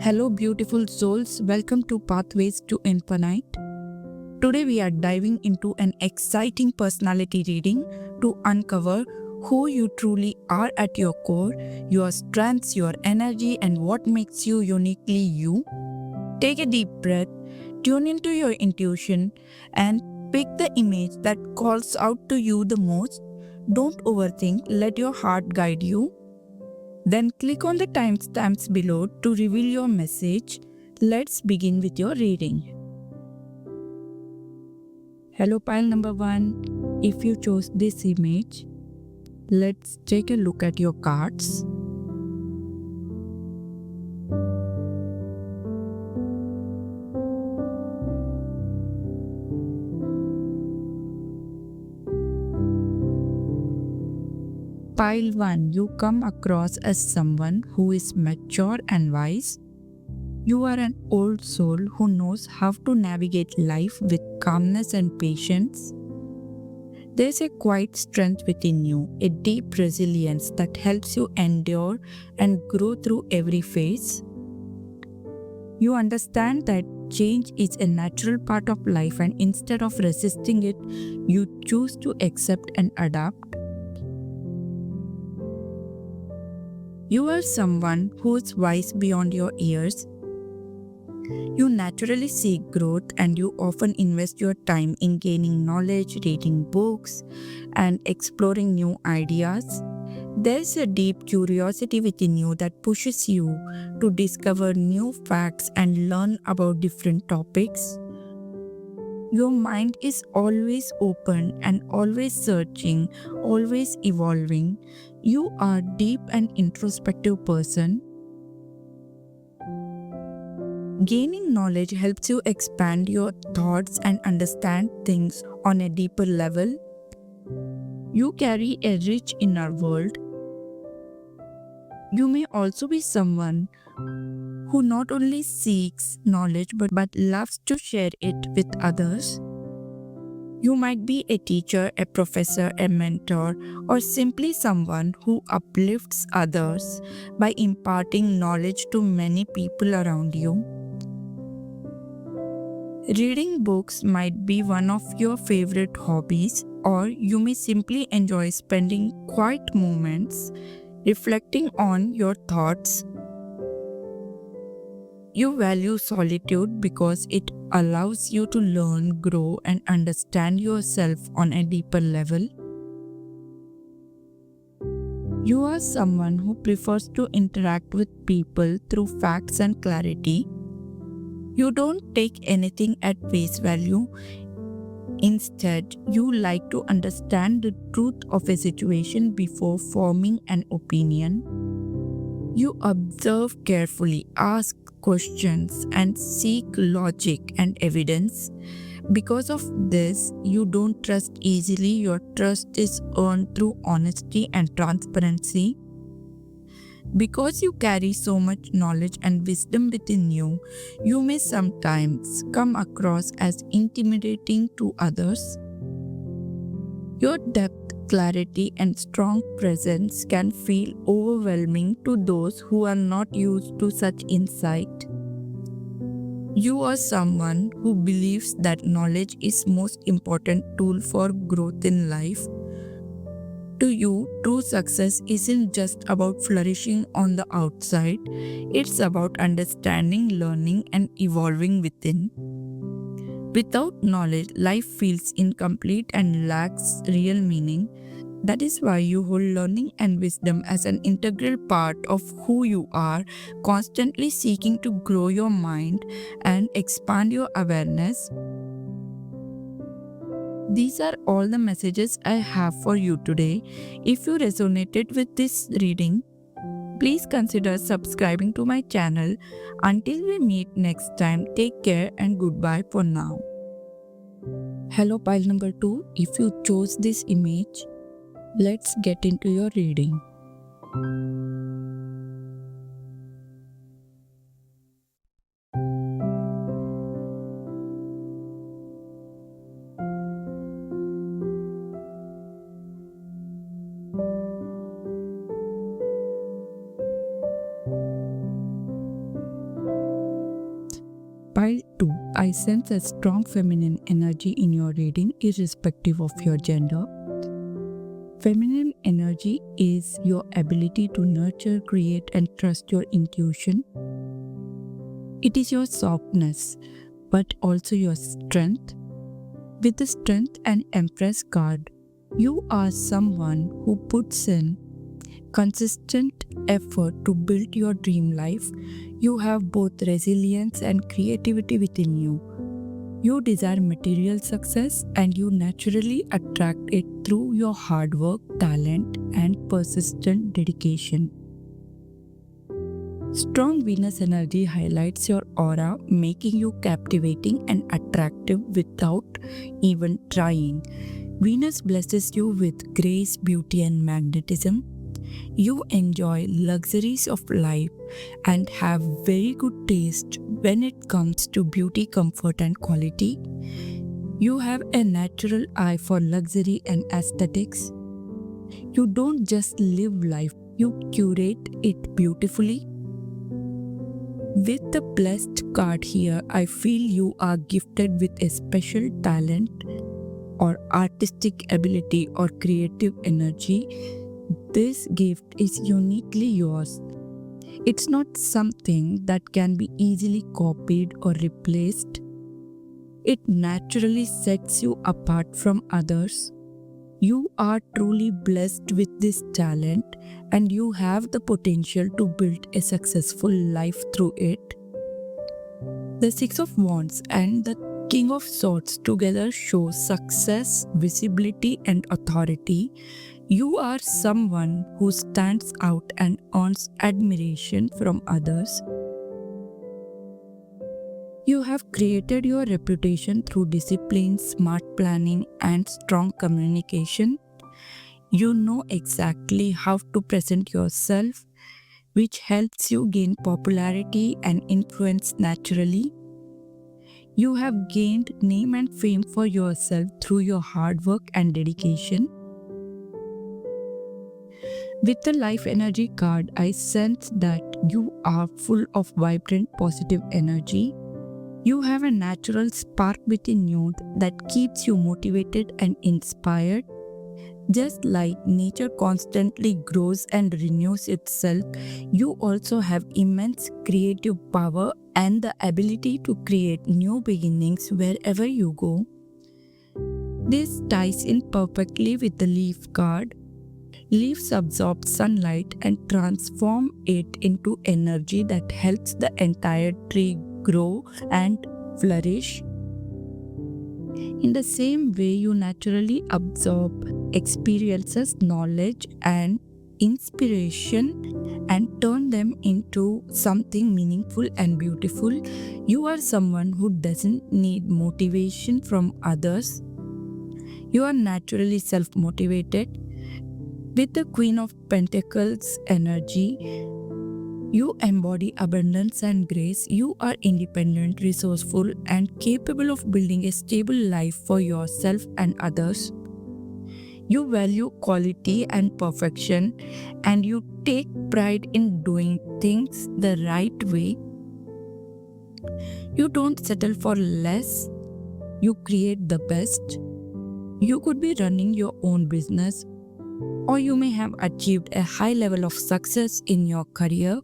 Hello, beautiful souls. Welcome to Pathways to Infinite. Today, we are diving into an exciting personality reading to uncover who you truly are at your core, your strengths, your energy, and what makes you uniquely you. Take a deep breath, tune into your intuition, and pick the image that calls out to you the most. Don't overthink, let your heart guide you. Then click on the timestamps below to reveal your message. Let's begin with your reading. Hello, pile number 1. If you chose this image, let's take a look at your cards. Pile 1, you come across as someone who is mature and wise. You are an old soul who knows how to navigate life with calmness and patience. There's a quiet strength within you, a deep resilience that helps you endure and grow through every phase. You understand that change is a natural part of life, and instead of resisting it, you choose to accept and adapt. You are someone who is wise beyond your years. You naturally seek growth and you often invest your time in gaining knowledge, reading books, and exploring new ideas. There is a deep curiosity within you that pushes you to discover new facts and learn about different topics. Your mind is always open and always searching, always evolving. You are a deep and introspective person. Gaining knowledge helps you expand your thoughts and understand things on a deeper level. You carry a rich inner world. You may also be someone who not only seeks knowledge but loves to share it with others. You might be a teacher, a professor, a mentor, or simply someone who uplifts others by imparting knowledge to many people around you. Reading books might be one of your favorite hobbies, or you may simply enjoy spending quiet moments reflecting on your thoughts. You value solitude because it allows you to learn, grow, and understand yourself on a deeper level. You are someone who prefers to interact with people through facts and clarity. You don't take anything at face value. Instead, you like to understand the truth of a situation before forming an opinion. You observe carefully, ask questions, and seek logic and evidence. Because of this, you don't trust easily. Your trust is earned through honesty and transparency. Because you carry so much knowledge and wisdom within you, you may sometimes come across as intimidating to others. Your depth, clarity, and strong presence can feel overwhelming to those who are not used to such insight. You are someone who believes that knowledge is most important tool for growth in life. To you, true success isn't just about flourishing on the outside, it's about understanding, learning, and evolving within. Without knowledge, life feels incomplete and lacks real meaning. That is why you hold learning and wisdom as an integral part of who you are, constantly seeking to grow your mind and expand your awareness. These are all the messages I have for you today. If you resonated with this reading, please consider subscribing to my channel. Until we meet next time, take care and goodbye for now. Hello, pile number 2. If you chose this image, let's get into your reading. I sense a strong feminine energy in your reading, irrespective of your gender. Feminine energy is your ability to nurture, create, and trust your intuition. It is your softness, but also your strength. With the Strength and Empress card, you are someone who puts in consistent effort to build your dream life. You have both resilience and creativity within you. You desire material success and you naturally attract it through your hard work, talent, and persistent dedication. Strong Venus energy highlights your aura, making you captivating and attractive without even trying. Venus blesses you with grace, beauty, and magnetism. You enjoy luxuries of life and have very good taste when it comes to beauty, comfort, and quality. You have a natural eye for luxury and aesthetics. You don't just live life, you curate it beautifully. With the blessed card here, I feel you are gifted with a special talent or artistic ability or creative energy. This gift is uniquely yours. It's not something that can be easily copied or replaced. It naturally sets you apart from others. You are truly blessed with this talent and you have the potential to build a successful life through it. The Six of Wands and the King of Swords together show success, visibility, and authority. You are someone who stands out and earns admiration from others. You have created your reputation through discipline, smart planning, and strong communication. You know exactly how to present yourself, which helps you gain popularity and influence naturally. You have gained name and fame for yourself through your hard work and dedication. With the Life Energy card, I sense that you are full of vibrant, positive energy. You have a natural spark within you that keeps you motivated and inspired. Just like nature constantly grows and renews itself, you also have immense creative power and the ability to create new beginnings wherever you go. This ties in perfectly with the Leaf card. Leaves absorb sunlight and transform it into energy that helps the entire tree grow and flourish. In the same way, you naturally absorb experiences, knowledge, and inspiration and turn them into something meaningful and beautiful. You are someone who doesn't need motivation from others. You are naturally self-motivated. With the Queen of Pentacles energy, you embody abundance and grace. You are independent, resourceful, and capable of building a stable life for yourself and others. You value quality and perfection, and you take pride in doing things the right way. You don't settle for less, you create the best. You could be running your own business, or you may have achieved a high level of success in your career.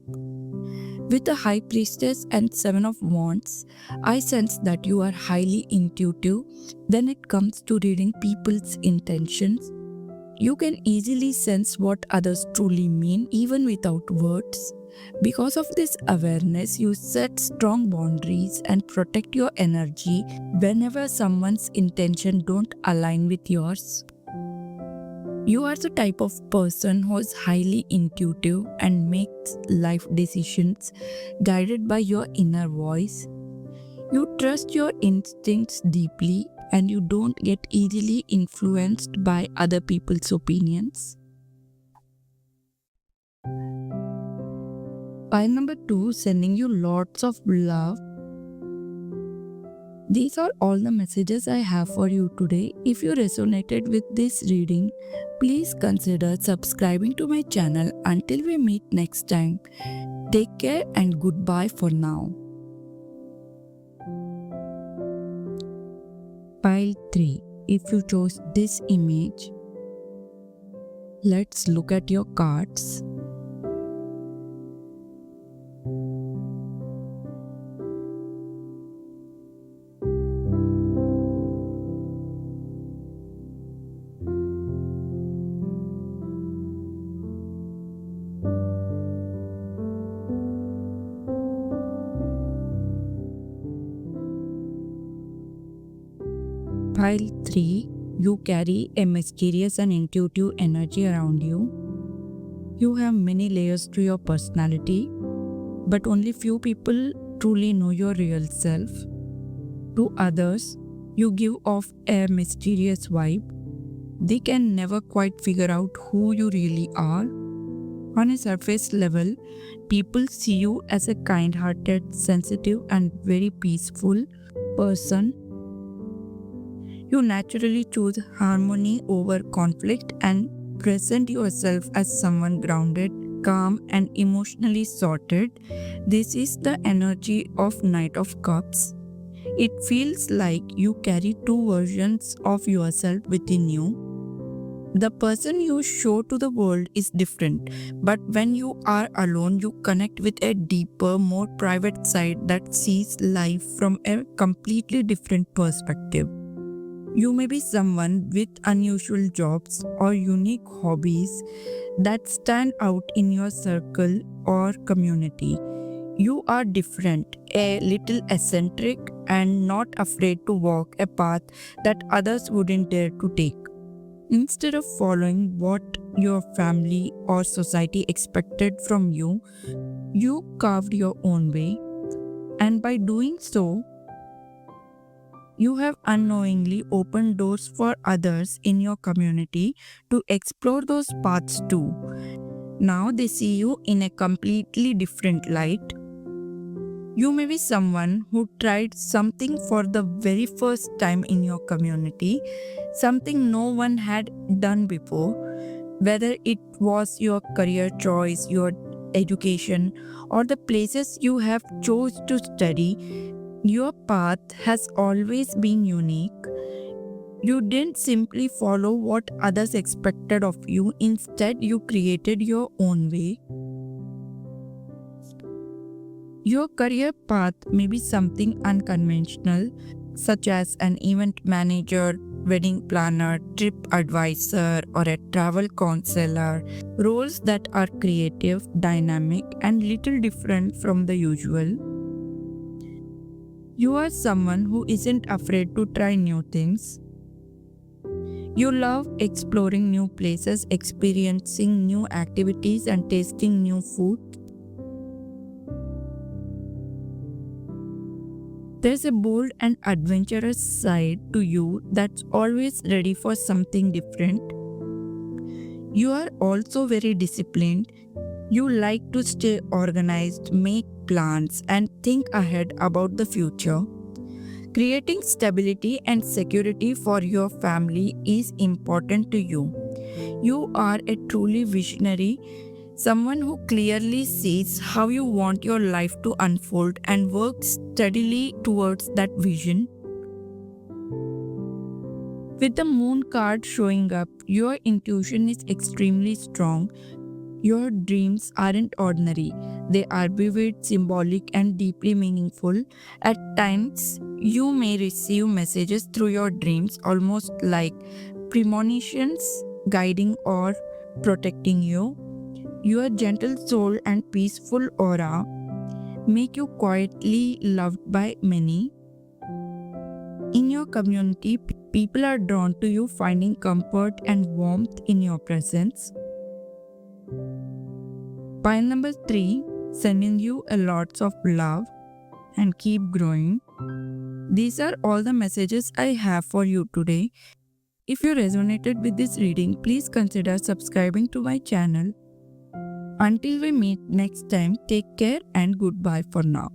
With the High Priestess and Seven of Wands, I sense that you are highly intuitive when it comes to reading people's intentions. You can easily sense what others truly mean even without words. Because of this awareness, you set strong boundaries and protect your energy whenever someone's intention don't align with yours. You are the type of person who is highly intuitive and makes life decisions guided by your inner voice. You trust your instincts deeply and you don't get easily influenced by other people's opinions. Pile number 2, sending you lots of love. These are all the messages I have for you today. If you resonated with this reading, please consider subscribing to my channel. Until we meet next time, take care and goodbye for now. Pile 3. If you chose this image, let's look at your cards. Pile 3. You carry a mysterious and intuitive energy around you. You have many layers to your personality, but only few people truly know your real self. To others, you give off a mysterious vibe. They can never quite figure out who you really are. On a surface level, people see you as a kind-hearted, sensitive, and very peaceful person. You naturally choose harmony over conflict and present yourself as someone grounded, calm, and emotionally sorted. This is the energy of Knight of Cups. It feels like you carry two versions of yourself within you. The person you show to the world is different, but when you are alone, you connect with a deeper, more private side that sees life from a completely different perspective. You may be someone with unusual jobs or unique hobbies that stand out in your circle or community. You are different, a little eccentric, and not afraid to walk a path that others wouldn't dare to take. Instead of following what your family or society expected from you, you carved your own way, and by doing so, you have unknowingly opened doors for others in your community to explore those paths too. Now they see you in a completely different light. You may be someone who tried something for the very first time in your community, something no one had done before, whether it was your career choice, your education, or the places you have chose to study. Your path has always been unique. You didn't simply follow what others expected of you, instead, you created your own way. Your career path may be something unconventional, such as an event manager, wedding planner, trip advisor, or a travel counselor, roles that are creative, dynamic, and little different from the usual. You are someone who isn't afraid to try new things. You love exploring new places, experiencing new activities, and tasting new food. There's a bold and adventurous side to you that's always ready for something different. You are also very disciplined. You like to stay organized, make plans, and think ahead about the future. Creating stability and security for your family is important to you. You are a truly visionary, someone who clearly sees how you want your life to unfold and works steadily towards that vision. With the moon card showing up, your intuition is extremely strong. Your dreams aren't ordinary. They are vivid, symbolic, and deeply meaningful. At times, you may receive messages through your dreams, almost like premonitions, guiding or protecting you. Your gentle soul and peaceful aura make you quietly loved by many. In your community, people are drawn to you, finding comfort and warmth in your presence. Pile number 3, sending you a lots of love and keep growing. These are all the messages I have for you today. If you resonated with this reading, please consider subscribing to my channel. Until we meet next time, take care and goodbye for now.